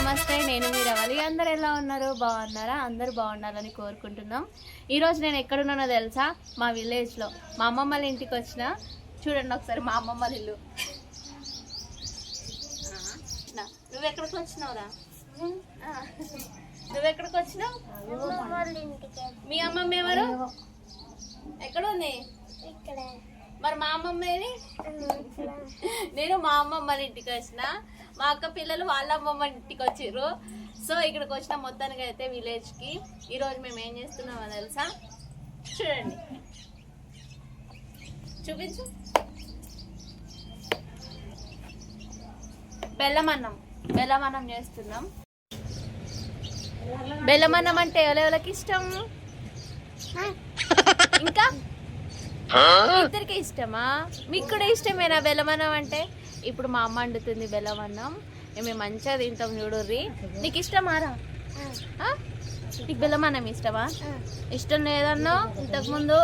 నమస్తే, నేను మీ రవలి. అందరు ఎలా ఉన్నారు? బాగున్నారా? అందరూ బాగుండాలని కోరుకుంటున్నాం. ఈరోజు నేను ఎక్కడున్నానో తెలుసా? మా విలేజ్లో మా అమ్మమ్మ వాళ్ళ ఇంటికి వచ్చిన. చూడండి ఒకసారి మా అమ్మమ్మ వాళ్ళ ఇల్లు. నువ్వు ఎక్కడికి వచ్చినావురా? నువ్వు ఎక్కడికి వచ్చినావు? మీ అమ్మమ్మ ఎవరు? ఎక్కడ ఉంది? మరి మా అమ్మమ్మ ఏది? నేను మా అమ్మమ్మ వాళ్ళ ఇంటికి వచ్చిన. మా అక్క పిల్లలు వాళ్ళ అమ్మమ్మ ఇంటికి వచ్చిర్రు. సో ఇక్కడికి వచ్చిన మొత్తానికి అయితే విలేజ్కి. ఈరోజు మేము ఏం చేస్తున్నామో తెలుసా? చూడండి, చూపించు. బెల్లమన్నం చేస్తున్నాం. బెల్లమన్నం అంటే ఎవరెవరికి ఇష్టం? ఇంకా ఇద్దరికి ఇష్టమా? మీకు కూడా ఇష్టమేనా బెల్లమన్నం అంటే? ఇప్పుడు మా అమ్మ వండుతుంది బెల్లమన్నం, మేము మంచిగా తింటాం. చూడుర్రి. నీకు ఇష్టమారా? నీకు బెల్లమన్నం ఇష్టమా? ఇష్టం లేదన్నా ఇంతకుముందు.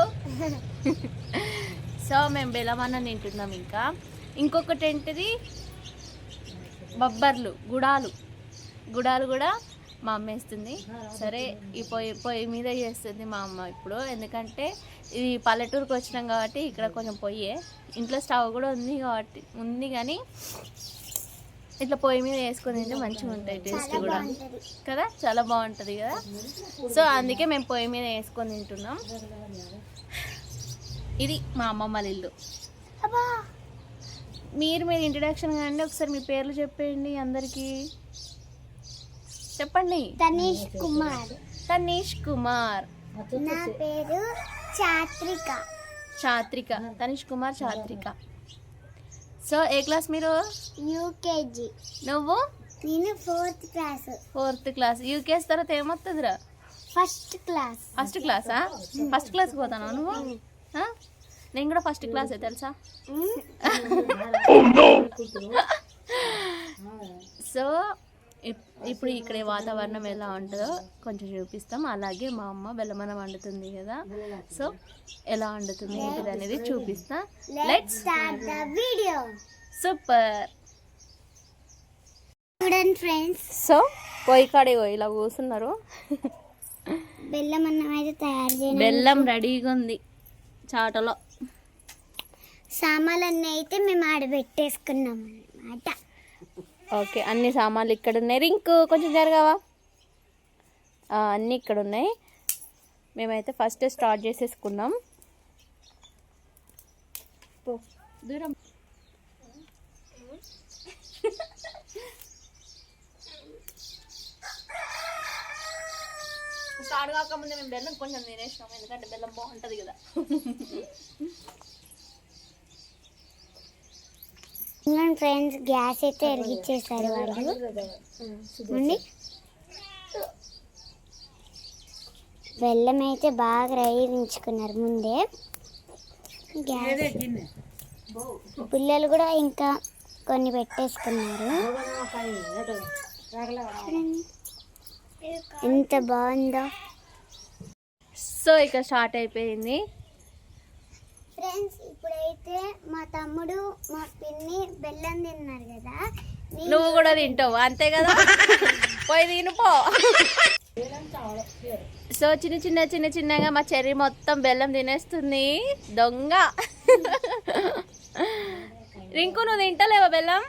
సో మేము బెల్లమన్నం తింటున్నాం. ఇంకా ఇంకొకటి ఏంటిది, బొబ్బర్లు, గుడాలు కూడా మా అమ్మ వేస్తుంది. సరే, ఈ పొయ్యి మీద చేస్తుంది మా అమ్మ ఇప్పుడు. ఎందుకంటే ఇది పల్లెటూరుకి వచ్చినాం కాబట్టి ఇక్కడ కొంచెం పొయ్యే, ఇంట్లో స్టవ్ కూడా ఉంది కానీ ఇట్లా పొయ్యి మీద వేసుకొని తింటే మంచిగా ఉంటాయి, టేస్ట్ కూడా కదా, చాలా బాగుంటుంది కదా. సో అందుకే మేము పొయ్యి మీద వేసుకొని తింటున్నాం. ఇది మా అమ్మమ్మ వాళ్ళ ఇల్లు. మీరు ఇంట్రడక్షన్ కానీ ఒకసారి మీ పేర్లు చెప్పండి అందరికీ. చెప్పండి. తనీష్ కుమార్. నా పేరు చాత్రిక. తనీష్ కుమార్, చాత్రిక. సో ఏ క్లాస్ మీరు? యూకేజీ. నువ్వు? నేను ఫోర్త్ క్లాస్. యూకేజీ తర్వాత ఏమవుతుందిరా? ఫస్ట్ క్లాసా? ఫస్ట్ క్లాస్ పోతాను నువ్వు? నేను కూడా ఫస్ట్ క్లాసే తెలుసా. సో ఇప్పుడు ఇక్కడ వాతావరణం ఎలా ఉంటుందో కొంచెం చూపిస్తాం. అలాగే మా అమ్మ బెల్లమన్నం వండుతుంది కదా, సో ఎలా వండుతుంది ఏంటిది అనేది చూపిస్తా. Let's start the video. Super. చూడండి ఫ్రెండ్స్, సో పొయ్యి కాడే ఇలా కూర్చున్నారు. బెల్లమన్నం అయితే తయారు చేయాలి. బెల్లం రెడీగా ఉంది చాటలో. సామాన్లన్నీ అయితే మేము ఆడబెట్టేసుకున్నాం అన్నమాట. ఓకే, అన్ని సామాన్లు ఇక్కడ ఉన్నాయి. రింకు కొంచెం జరగవా? అన్నీ ఇక్కడ ఉన్నాయి. మేమైతే ఫస్ట్ స్టార్ట్ చేసేసుకున్నాం. దూరం స్టార్ట్ కాకముందే మేము బెల్లం కొంచెం తినేసినాం, ఎందుకంటే బెల్లం బాగుంటుంది కదా. ఫ్రెండ్స్, గ్యాస్ అయితే వెలిగించేసారు వాళ్ళు. బెల్లం అయితే బాగా వేయించుకున్నారు ముందే. గ్యాస్ పుల్లలు కూడా ఇంకా కొన్ని పెట్టేసుకున్నారు. ఎంత బాగుందో. సో ఇక స్టార్ట్ అయిపోయింది ఫ్రెండ్స్. ఇప్పుడైతే మా తమ్ముడు మా పిన్ని బెల్లం తిన్నారు కదా, నువ్వు కూడా తింటావు అంతే కదా, పోయి తినిపో. సో చిన్నగా మా చెర్రీ మొత్తం బెల్లం తినేస్తుంది, దొంగ. రింకు నువ్వు తింటలేవా బెల్లం?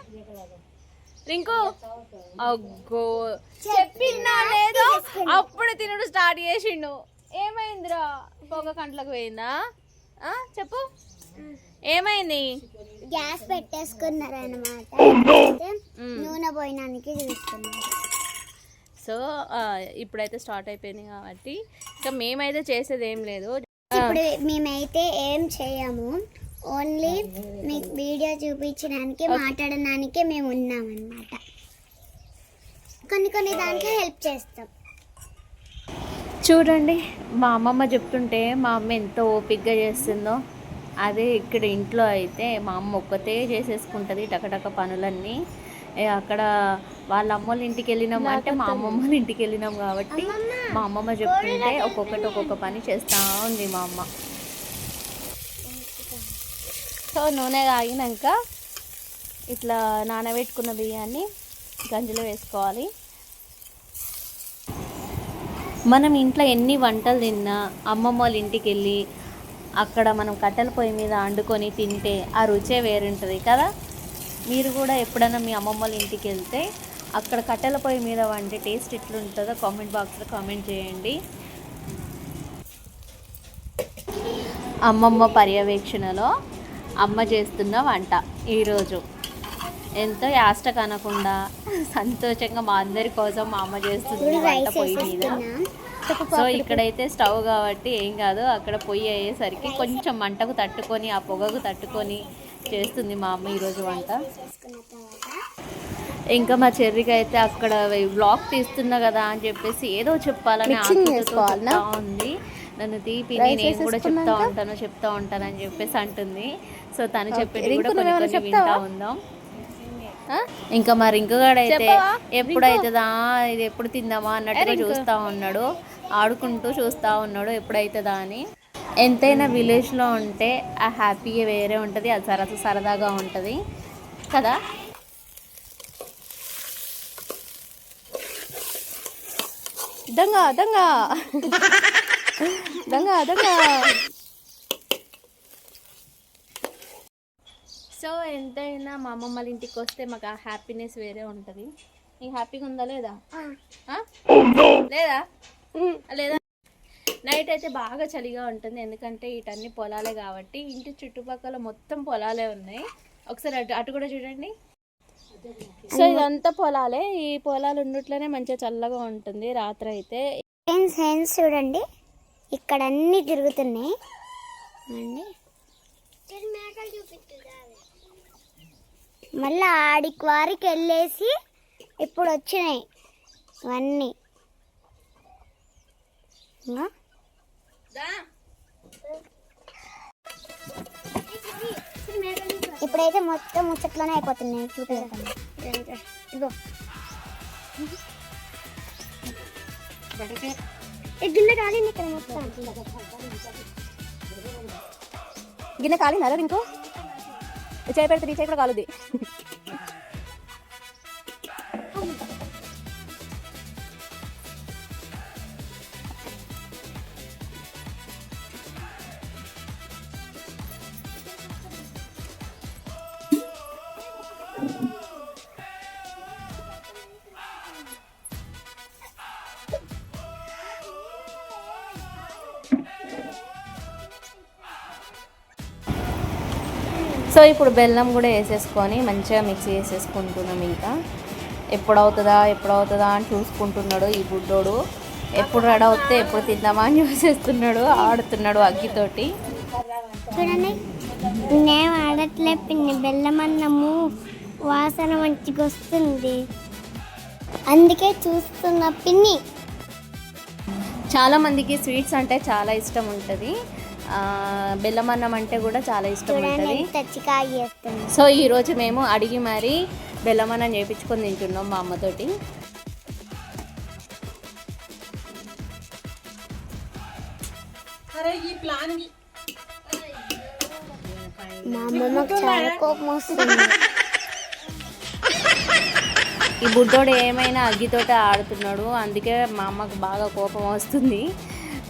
రింకు అగ్గో చెప్పినా లేదు, అప్పుడు తినడు స్టార్ట్ చేసిండు. ఏమైందిరా? పొగ కంట్లోకి పోయిందా? చెప్పు, ఏమైంది? గ్యాస్ పెట్టేసుకున్నారు అన్నమాట, నూనె పోయడానికి చూస్తున్నారు. సో ఇప్పుడైతే స్టార్ట్ అయిపోయింది కాబట్టి ఇంకా మేమైతే చేసేది ఏం లేదు. ఇప్పుడు మేమైతే ఏం చేయము, ఓన్లీ మీకు వీడియో చూపించడానికి మాట్లాడడానికి మేము ఉన్నామన్నమాట. కొన్ని దాంట్లో హెల్ప్ చేస్తాం. చూడండి, మా అమ్మమ్మ చెప్తుంటే మా అమ్మ ఎంత ఓపిక్గా చేస్తుందో. అదే ఇక్కడ ఇంట్లో అయితే మా అమ్మ ఒక్కతే చేసేసుకుంటుంది టకటక పనులన్నీ. అక్కడ వాళ్ళ అమ్మోళ్ళ ఇంటికి వెళ్ళినాం అంటే మా అమ్మమ్మ ఇంటికి వెళ్ళినాం కాబట్టి మా అమ్మమ్మ చెప్తుంటే ఒక్కొక్క పని చేస్తూ ఉంది మా అమ్మ. సో నూనె కాగినాక ఇట్లా నానబెట్టుకున్న బియ్యాన్ని గంజిలో వేసుకోవాలి. మనం ఇంట్లో ఎన్ని వంటలు తిన్నా అమ్మమ్మ వాళ్ళ ఇంటికి వెళ్ళి అక్కడ మనం కట్టెల పొయ్యి మీద వండుకొని తింటే ఆ రుచే వేరుంటుంది కదా. మీరు కూడా ఎప్పుడైనా మీ అమ్మమ్మ వాళ్ళ ఇంటికి వెళ్తే అక్కడ కట్టెల పొయ్యి మీద వండే టేస్ట్ ఎట్లుంటుందో కామెంట్ బాక్స్లో కామెంట్ చేయండి. అమ్మమ్మ పర్యవేక్షణలో అమ్మ చేస్తున్న వంట ఈరోజు ఎంతో యాష్ట కనకుండా సంతోషంగా మా అందరి కోసం మా అమ్మ చేస్తుంది వంట పొయ్యి మీద. సో ఇక్కడైతే స్టవ్ కాబట్టి ఏం కాదు, అక్కడ పొయ్యి అయ్యేసరికి కొంచెం మంటకు తట్టుకొని ఆ పొగకు తట్టుకొని చేస్తుంది మా అమ్మ ఈరోజు వంట. ఇంకా మా చెర్రికి అయితే అక్కడ బ్లాగ్ తీస్తున్నా కదా అని చెప్పేసి ఏదో చెప్పాలని ఆతృతతో చెప్తా ఉంది. నన్ను తీపిని నేను కూడా చెప్తా ఉంటాను అని చెప్పేసి అంటుంది. సో తను చెప్పేది కూడా కొన్ని వింటా ఉందాం. ఇంకా మా రింకుగాడైతే ఎప్పుడైతుందా ఇది ఎప్పుడు తిందామా అన్నట్టుగా చూస్తూ ఉన్నాడు, ఆడుకుంటూ చూస్తూ ఉన్నాడు ఎప్పుడైతుందా అని. ఎంతైనా విలేజ్లో ఉంటే ఆ హ్యాపీ వేరే ఉంటుంది, అది సరదాగా ఉంటుంది కదా. దొంగ దొంగ దొంగ దొంగ. సో ఎంతైనా మా అమ్మమ్మ వాళ్ళ ఇంటికి వస్తే మాకు ఆ హ్యాపీనెస్ వేరే ఉంటుంది. నీకు హ్యాపీగా ఉందా లేదా? లేదా లేదా? నైట్ అయితే బాగా చలిగా ఉంటుంది, ఎందుకంటే ఇటన్నీ పొలాలే కాబట్టి. ఇంటి చుట్టుపక్కల మొత్తం పొలాలే ఉన్నాయి. ఒకసారి అటు కూడా చూడండి. సో ఇదంతా పొలాలే, ఈ పొలాలు ఉన్నట్లోనే మంచిగా చల్లగా ఉంటుంది రాత్రి అయితే. ఫ్రెండ్స్ చూడండి, ఇక్కడ అన్ని తిరుగుతున్నాయి. మళ్ళీ ఆడికి వారికి వెళ్ళేసి ఇప్పుడు వచ్చినాయి ఇవన్నీ. ఇప్పుడైతే మొత్తం ముచ్చట్లోనే అయిపోతున్నాయి. చూపించండి ఇగో గిన్నె కాలింది ఇక్కడ మొత్తం. గిన్నె కాలిందా ఇంకో చేయి పెడితే నీ చేయి కూడా కాలుద్ది. సో ఇప్పుడు బెల్లం కూడా వేసేసుకొని మంచిగా మిక్స్ చేసేసుకుంటున్నాం. ఇంకా ఎప్పుడవుతుందా అని చూసుకుంటున్నాడు ఈ బుడ్డోడు. ఎప్పుడు రెడీ అవుతే ఎప్పుడు తిందామా అని చూసేస్తున్నాడు, ఆడుతున్నాడు అగ్గితోటి. చూడండి, నేను ఆడట్లే పిన్ని, బెల్లం అన్నము వాసన మంచిగా వస్తుంది, అందుకే చూస్తున్నా పిన్ని. చాలామందికి స్వీట్స్ అంటే చాలా ఇష్టం ఉంటుంది, బెల్లం అన్నం అంటే కూడా చాలా ఇష్టం ఉంటుంది. సో ఈరోజు మేము అడిగి మరీ బెల్లం అన్నం చేయించుకొని తింటున్నాం మా అమ్మతోటి. మా అమ్మమ్మకు చాలా కోపం వస్తుంది. ఈ బుడ్డోడు ఏమైనా అగ్గితోట ఆడుతున్నాడు, అందుకే మా అమ్మకు బాగా కోపం వస్తుంది.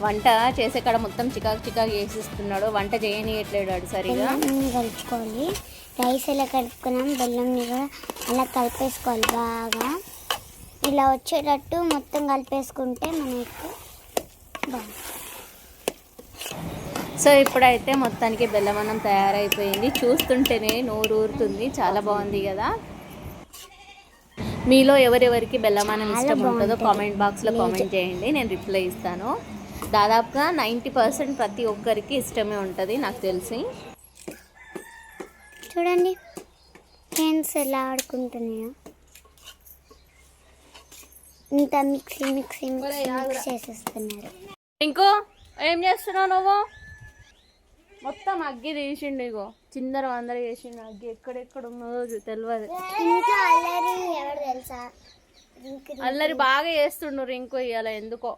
వంట చేసే కాడ మొత్తం చికాకు చేసిస్తున్నాడు, వంట చేయనియట్లేడు సరిగా. కలుపుకోవాలి, రైస్ ఎలా కలుపుకున్నాం బెల్లంని కూడా అలా కలిపేసుకోవాలి బాగా. ఇలా వచ్చేటట్టు మొత్తం కలిపేసుకుంటే మనకి బాగా. సో ఇప్పుడైతే మొత్తానికి బెల్లం అన్నం తయారైపోయింది. చూస్తుంటేనే నోరు ఊరుతుంది, చాలా బాగుంది కదా. మీలో ఎవరెవరికి బెల్లం అన్నం ఇష్టం ఉంటుందో కామెంట్ బాక్స్లో కామెంట్ చేయండి, నేను రిప్లై ఇస్తాను. దాదాపుగా 90% ప్రతి ఒక్కరికి ఇష్టమే ఉంటుంది నాకు తెలిసి. చూడండి ఫ్రెండ్స్ ఎలా ఆడుకుంటున్నాయో, ఇంత మిక్సీ చేసేస్తున్నారు. ఇంకో ఏం చేస్తున్నావు నువ్వు? మొత్తం అగ్గి తీసిండు, ఇగో చిందర అందరూ చేసిండు. అగ్గి ఎక్కడెక్కడ ఉన్నదో తెలియదు. అల్లరి బాగా చేస్తుండ్రు రింకు ఇవాళ ఎందుకో.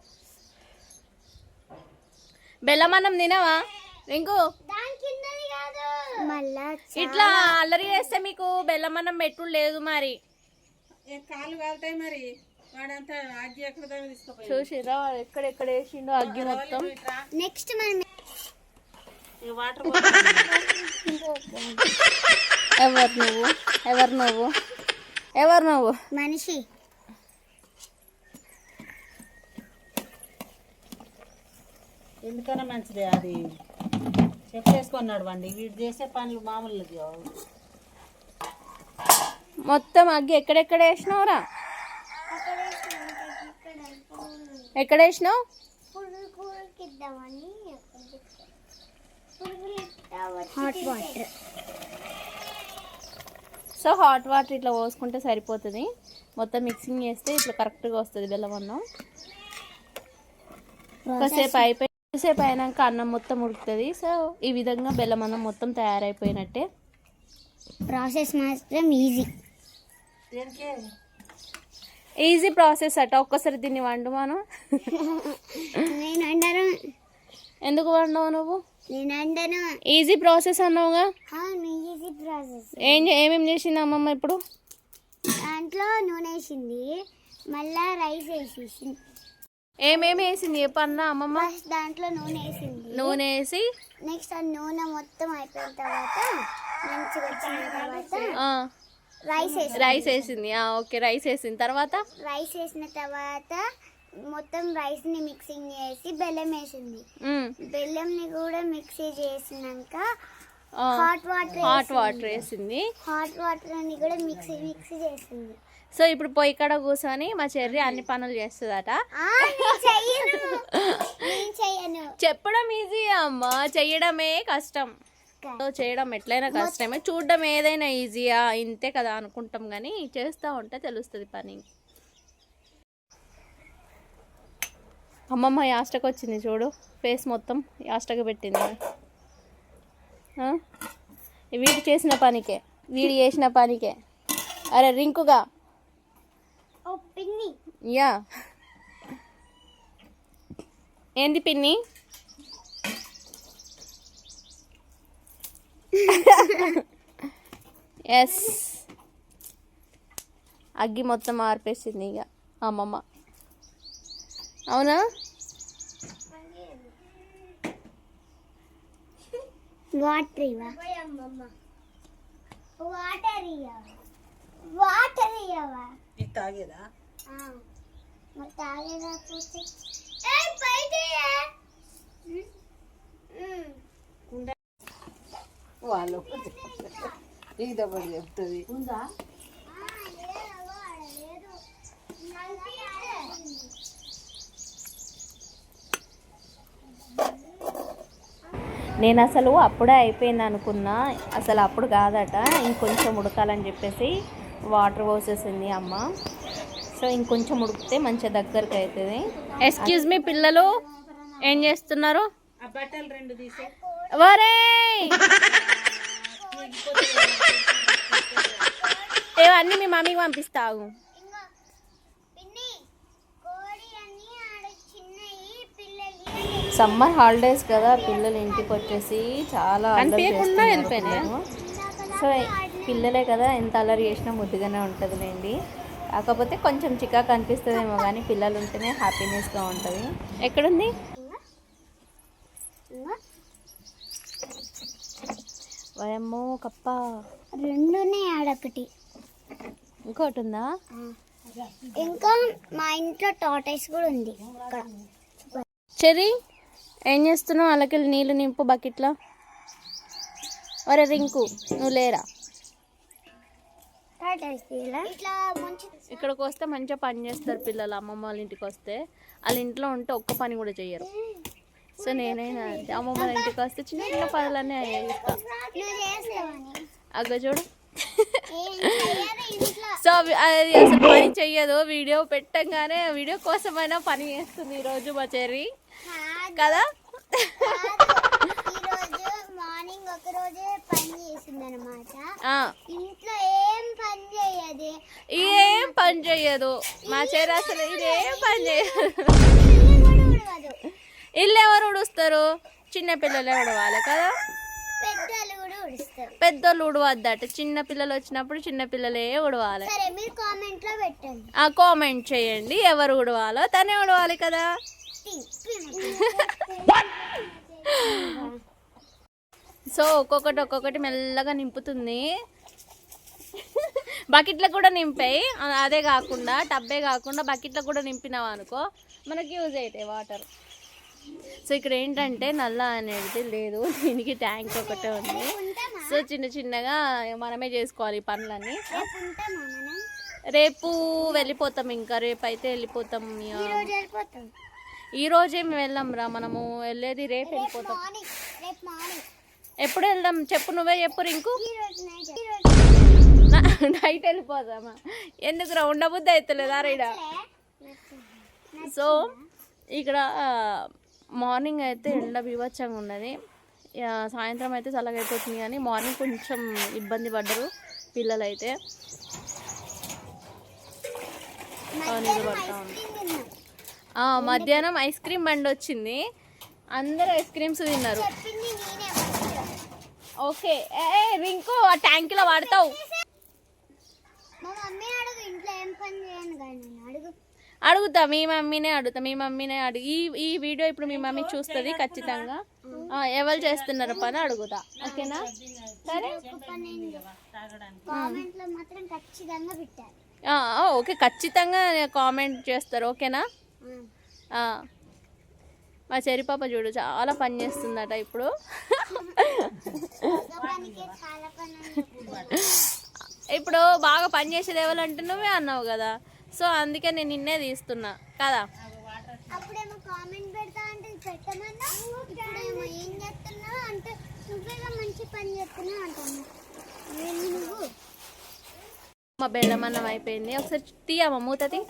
బెల్లమన్నం తినవా రింకు? ఇట్లా అల్లరి చేస్తే మీకు బెల్లమన్నం పెట్టుడు లేదు మరి. కాళ్ళు కాలుతాయి మరి. చూసిరా ఎక్కడెక్కడ వేసిండో అగ్గి మొత్తం. నెక్స్ట్ మనం ఎవరు నువ్వు మనిషి. ఎందుకన్నా మంచిదే అది చెప్పేసుకున్నాడు వండి. వీడు చేసే పనులు మామూలు మొత్తం అగ్గి ఎక్కడెక్కడ వేసినావురా? ఎక్కడ వేసినావు? Hot water. So hot water ఇట్లా పోసుకుంటే సరిపోతుంది. మొత్తం మిక్సింగ్ చేస్తే ఇట్లా కరెక్ట్గా వస్తుంది బెల్లం అన్నం. కాసేపు అయినాక అన్నం మొత్తం ఉడుకుతుంది. సో ఈ విధంగా బెల్లం అన్నం మొత్తం తయారైపోయినట్టే. ప్రాసెస్ మాత్రం ఈజీ ప్రాసెస్ అట. ఒక్కసారి దీన్ని వండు మనం. నేను అంటాను. ఎందుకు వండవు నువ్వు? నేను అంటాను ఈజీ ప్రాసెస్ అన్నావుగా. Easy process. ఏమేమి చేసింది అమ్మమ్మ ఇప్పుడు? దాంట్లో నూనె వేసింది, మళ్ళా రైస్ వేసేసింది. ఏమేమి వేసింది చెప్పన్నా అమ్మమ్మ? దాంట్లో నూనె వేసింది. నూనె వేసి నెక్స్ట్ ఆ నూనె మొత్తం అయిపోయిన తర్వాత మంచిగా వచ్చిన తర్వాత రైస్ వేసింది. ఓకే, రైస్ వేసిన తర్వాత మొత్తం రైస్ ని మిక్సింగ్ చేసి బెల్లం వేసింది. బెల్లంని కూడా మిక్సీ చేసినాక హాట్ వాటర్ వేసింది. హాట్ వాటర్ ని కూడా మిక్సీ చేసింది. సో ఇప్పుడు పొయ్యి కాడ కూర్చొని మా చెర్రి అన్ని పనులు చేస్తుందట. చెప్పడం ఈజీ అమ్మ, చెయ్యడమే కష్టం. చేయడం ఎట్లయినా కష్టమే, చూడడం ఏదైనా ఈజీయా ఇంతే కదా అనుకుంటాం, కానీ చేస్తూ ఉంటే తెలుస్తుంది పని. అమ్మమ్మ యాస్టకు వచ్చింది చూడు, ఫేస్ మొత్తం యాస్టకు పెట్టింది. వీడు చేసిన పనికే, వీడు చేసిన పనికే. అరే రింకుగా యా ఏంది పిన్ని? ఎస్, అగ్గి మొత్తం ఆర్పేసింది ఇక అమ్మమ్మ. అవునా? తాగేదా వాళ్ళు ఇదొకటి చెప్తుంది. ఉందా? నేను అసలు అప్పుడే అయిపోయింది అనుకున్నా, అసలు అప్పుడు కాదట, ఇంకొంచెం ఉడకాలని చెప్పేసి వాటర్ పోసేసింది అమ్మ. సో ఇంకొంచెం ఉడికితే మంచిగా దగ్గరకు అవుతుంది. ఎక్స్క్యూజ్ మీ పిల్లలు, ఏం చేస్తున్నారు? బట్టలు 2 తీసే. వరే ఇవన్నీ మీ మమ్మీకి పంపిస్తావు. సమ్మర్ హాలిడేస్ కదా, పిల్లలు ఇంటికి వచ్చేసి చాలా వెళ్ళిపోయినాయి. సో పిల్లలే కదా, ఎంత అల్లరి చేసినా ముద్దుగానే ఉంటుందిలేండి. కాకపోతే కొంచెం చికాకు అనిపిస్తుందేమో, కానీ పిల్లలు ఉంటేనే హ్యాపీనెస్గా ఉంటుంది. ఎక్కడుంది? వయమ్మో కప్ప 2 ఉన్నాయి, ఆడొకటి ఇంకోటి ఉందా? ఇంకా మా ఇంట్లో టార్టైస్ కూడా ఉంది. చెర్రీ ఏం చేస్తున్నావు? అలాకెళ్ళి నీళ్ళు నింపు బకెట్లో. ఒరే రింకు, నువ్వు లేరా? ఇక్కడికి వస్తే మంచిగా పని చేస్తారు పిల్లలు. అమ్మమ్మ వాళ్ళ ఇంటికి వస్తే, వాళ్ళ ఇంట్లో ఉంటే ఒక్క పని కూడా చెయ్యరు. సో నేనైనా అమ్మమ్మ వాళ్ళ ఇంటికి వస్తే చిన్న చిన్న పనులన్నీ అయ్యేస్తా. అగ్గ చూడు. సో అది అసలు పని చెయ్యదు, వీడియో పెట్టంగానే వీడియో కోసమైనా పని చేస్తుంది ఈరోజు మా చెర్రీ కదా. మార్నింగ్ ఒక రోజే పని చేసింది అనమాట. ఇంట్లో ఏం పని చెయ్యదు మా చెర్రీ, అసలు ఇదేం పని చేయదు. ఇల్లు ఎవరు ఉడుస్తారు? చిన్న పిల్లలు ఉడవాలి కదా. పెద్దలు కూడా ఉడుస్తారు. పెద్దోళ్ళు ఉడవద్దట, చిన్న పిల్లలు వచ్చినప్పుడు చిన్న పిల్లలే ఉడవాలి. సరే మీరు కామెంట్ లో పెట్టండి. కామెంట్ చేయండి ఎవరు ఉడవాలో తనే ఉడవాలి కదా. సో ఒక్కొక్కటి మెల్లగా నింపుతుంది. బకెట్లో కూడా నింపాయి, అదే కాకుండా టబ్బే కాకుండా బకెట్లో కూడా నింపినావు అనుకో మనకి యూజ్ అవుతాయి వాటర్. సో ఇక్కడ ఏంటంటే నల్ల అనేది లేదు, దీనికి ట్యాంక్ ఒకటే ఉంది. సో చిన్న చిన్నగా మనమే చేసుకోవాలి ఈ పనులన్నీ. రేపు వెళ్ళిపోతాం, ఇంకా రేపు అయితే వెళ్ళిపోతాం. ఈ రోజే మేము వెళ్ళాం రా, మనము వెళ్ళేది రేపు వెళ్ళిపోతాం. ఎప్పుడు వెళ్దాం చెప్పు, నువ్వే చెప్పు రింకు. నైట్ వెళ్ళిపోదామా? ఎందుకు రా, ఉండబుద్ధి అవుతలేదా రీడ? సో ఇక్కడ మార్నింగ్ అయితే ఎండ బీభత్సంగా ఉన్నది, సాయంత్రం అయితే చల్లగా అయిపోతుంది. కానీ మార్నింగ్ కొంచెం ఇబ్బంది పడ్డరు పిల్లలు అయితే. నిలబడతా ఉంది. మధ్యాహ్నం ఐస్ క్రీమ్ బండి వచ్చింది, అందరూ ఐస్ క్రీమ్స్ తిన్నారు. ఓకే రింకు ఆ ట్యాంక్లో వాడతావు. అడుగుతా, మీ మమ్మీనే అడుగు. ఈ వీడియో ఇప్పుడు మీ మమ్మీ చూస్తుంది ఖచ్చితంగా. ఎవరు చేస్తున్నారు పని అడుగుతా, ఓకేనా? సరే ఓకే, ఖచ్చితంగా కామెంట్ చేస్తారు, ఓకేనా? మా చెరి పాప చూడు చాలా పని చేస్తుందట ఇప్పుడు. ఇప్పుడు బాగా పని చేసేది ఎవరంటే నువ్వే అన్నావు కదా, సో అందుకే నేను నిన్నే తీస్తున్నా కదా. అప్పుడేమో కామెంట్ పెడతా అంటే పెట్టమన్నా, ఇప్పుడేమో ఏం చేస్తున్నావు అంటే నువ్వేగా మంచి పని చేస్తున్నావు అంటున్నా. నువ్వు మా బెల్లం అన్నం అయిపోయింది, ఒకసారి తీయమ్మా మూతది.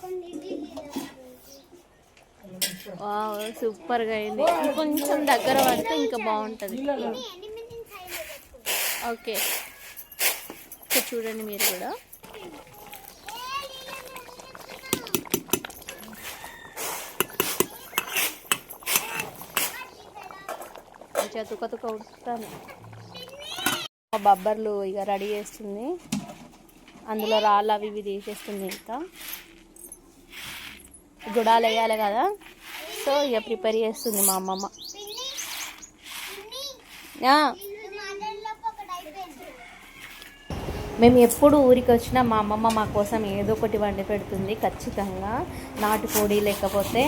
సూపర్గా అయింది, కొంచెం దగ్గర పడితే ఇంకా బాగుంటుంది. ఓకే చూడండి మీరు కూడా. తుక ఉడుకుతాను. బబ్బర్లు ఇక రెడీ చేస్తుంది, అందులో రాళ్ళు అవి ఇవి తీసేస్తుంది. ఇంకా గుడాలు వేయాలి కదా, సో ఇక ప్రిపేర్ చేస్తుంది మా అమ్మమ్మ. మేము ఎప్పుడు ఊరికి వచ్చినా మా అమ్మమ్మ మా కోసం ఏదో ఒకటి వండి పెడుతుంది ఖచ్చితంగా. నాటుకోడి లేకపోతే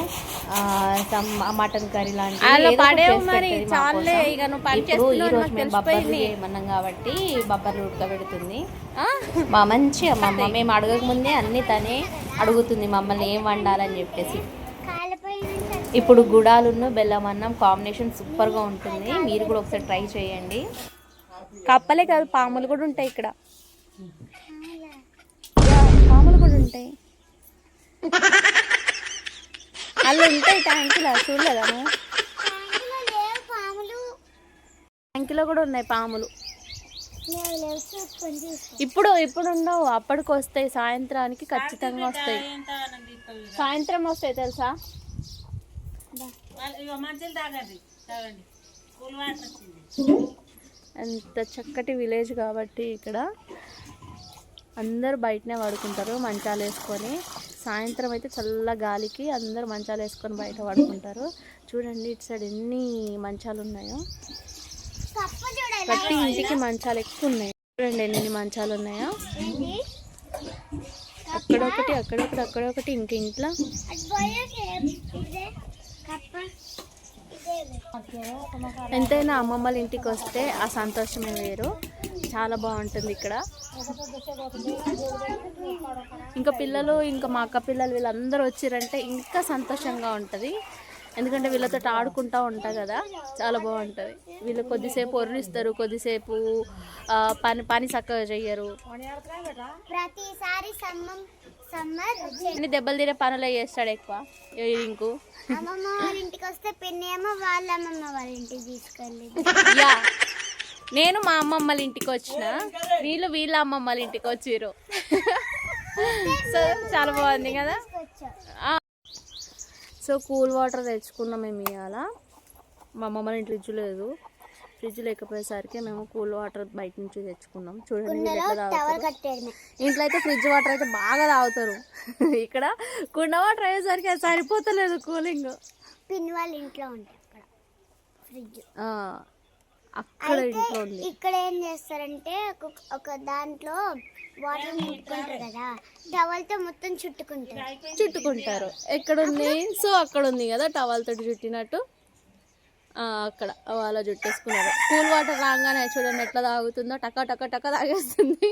మటన్ కర్రీ లాంటివి. ఈరోజు మేము బబ్బర్లు చేయమన్నాం కాబట్టి బబ్బర్లు ఉడకబెడుతుంది మా మంచి అమ్మమ్మ. మేము అడగకముందే అన్నీ తనే అడుగుతుంది మమ్మల్ని ఏం వండాలని చెప్పేసి. ఇప్పుడు గుడాలున్న బెల్లం అన్నం కాంబినేషన్ సూపర్గా ఉంటుంది, మీరు కూడా ఒకసారి ట్రై చేయండి. కప్పలే కాదు, పాములు కూడా ఉంటాయి ఇక్కడ, పాములు కూడా ఉంటాయి. అలా ఉంటాయి ట్యాంకులో, చూడలేదా? ట్యాంకులో కూడా ఉన్నాయి పాములు. ఇప్పుడు ఉండవు, అప్పటికి వస్తాయి, సాయంత్రానికి ఖచ్చితంగా వస్తాయి. సాయంత్రం వస్తాయి తెలుసా. అంత చక్కటి విలేజ్ కాబట్టి ఇక్కడ అందరూ బయటనే పడుకుంటారు మంచాలు వేసుకొని. సాయంత్రం అయితే చల్ల గాలికి అందరూ మంచాలు వేసుకొని బయట పడుకుంటారు. చూడండి ఇటు సైడ్ ఎన్ని మంచాలు ఉన్నాయో, ప్రతి ఇంటికి మంచాలు ఎక్కువ ఉన్నాయి. చూడండి ఎన్ని మంచాలు ఉన్నాయో, అక్కడొకటి ఇంక ఇంట్లో. ఎంతైనా అమ్మమ్మల ఇంటికి వస్తే ఆ సంతోషమే వేరు, చాలా బాగుంటుంది ఇక్కడ. ఇంకా పిల్లలు, ఇంకా మా అక్క పిల్లలు వీళ్ళందరూ వచ్చిరంటే ఇంకా సంతోషంగా ఉంటుంది. ఎందుకంటే వీళ్ళతో ఆడుకుంటూ ఉంటా కదా, చాలా బాగుంటుంది. వీళ్ళు కొద్దిసేపు ఒర్రిస్తారు, కొద్దిసేపు పని చక్కగా చెయ్యరు. ప్రతిసారి దెబ్బలు తినే పనులే చేస్తాడు ఎక్కువ. ఇంకు అమ్మమ్మ వాళ్ళ ఇంటికి వస్తే పిన్ని ఏమో వాళ్ళ అమ్మమ్మ వాళ్ళ ఇంటికి తీసుకెళ్ళి, నేను మా అమ్మమ్మల ఇంటికి వచ్చిన, వీళ్ళు వీళ్ళ అమ్మమ్మల ఇంటికి వచ్చిర్రు. సో చాలా బాగుంది కదా. సో కూల్ వాటర్ తెచ్చుకున్నాం మేము ఇవాళ. మా అమ్మమ్మల ఇంటి ఫ్రిడ్జ్ లేదు, ఫ్రిడ్జ్ లేకపోయేసరికి మేము కూల్ వాటర్ బయట నుంచి తెచ్చుకున్నాం. చూడండి వీళ్ళు కుండలో ఎట్లా టవల్ తాగుతారు. కట్టేయడమే. ఇంట్లో అయితే ఫ్రిడ్జ్ వాటర్ అయితే బాగా తాగుతారు. ఇక్కడ కుండ వాటర్ అయ్యేసరికి అది సరిపోతలేదు కూలింగ్. పిన్ వాళ్ళ ఇంట్లో ఉంటాయి అక్కడ ఫ్రిడ్జ్. అక్కడ అయితే ఇంట్లో ఉంది. ఇక్కడ ఏం చేస్తారంటే ఒక దాంట్లో వాటర్ నింపుకుంటారు కదా, టవల్తో మొత్తం చుట్టుకుంటారు. ఎక్కడ ఉంది? సో అక్కడ ఉంది కదా టవల్ తోటి చుట్టినట్టు, అక్కడ అలా చుట్టేసుకున్నారు. కూల్ వాటర్ రాగానే చూడండి ఎట్లా తాగుతుందో, టక టక టక తాగేస్తుంది.